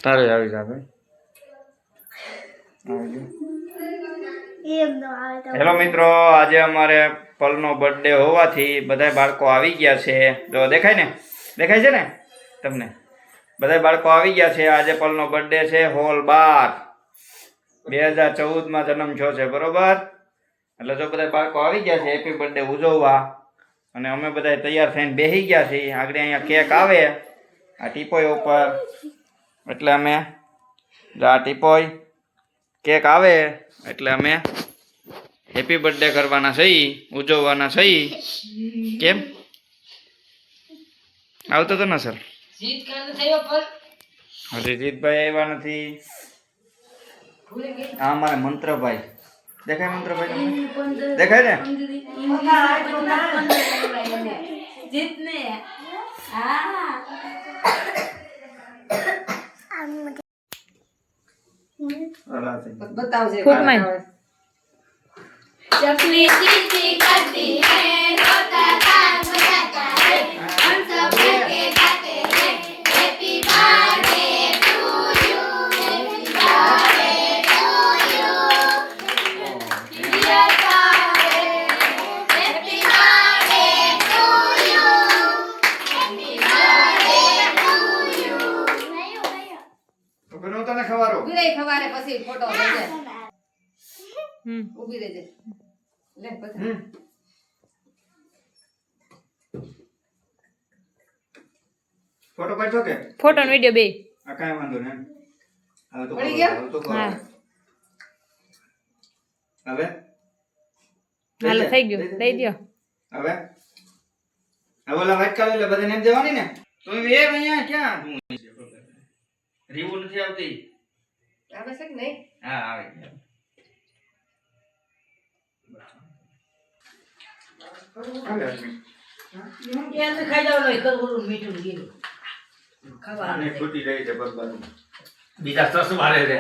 તારે આવી જા ભાઈ. હેલો મિત્રો, આજે અમારે પલનો બર્થડે હોવાથી બધા બાળકો આવી ગયા છે. જો દેખાય ને, દેખાય છે ને તમને? બધા બાળકો આવી ગયા છે. આજે પલનો બર્થડે છે. હોલ 12 2014 જન્મ થયો છે, બરોબર? એટલે જો બધા બાળકો આવી ગયા છે હેપી બર્થડે ઉજવવા, અને અમે બધા તૈયાર થઈને બેસી ગયા છીએ. આગળ અહીંયા કેક આવે આ ટીપોય ઉપર, એટલે અમે આ ટીપોય કેક આવે એટલે અમે હેપી બર્થડે કરવાના છીએ, ઉજવવાના છીએ. કેમ આવતો તો ને સર? હજી જીતભાઈ આવ્યા નથી. આ અમારે મંત્રભાઈ દેખાય? મંત્રભાઈ તમને દેખાય ને? चपली चीची करती है रोता कान बजाता है हम सब मिलके गाते हैं happy birthday to you happy birthday to you dear सारे happy birthday to you happy birthday to you તો બનો તને ખવારો ઉભી રહી ખવારે પછી ફોટો લેજે. ઉભી રહેજે લે પછી ફોટો પાડજો કે ફોટો અને વિડિયો બે આ કાંઈ વાંધો નહીં. હવે તો પડી ગયા? હવે તો કરો. હા. હવે હાલો થઈ ગયું, દઈ દ્યો. હવે ઓલા વાટકા લઈ લે, બધાને એમ દેવાની ને. તો એ અહીંયા ક્યાં રીવું નથી આવતી? આવે છે કે નહીં? હા આવે. બીજા 10 મારે છે.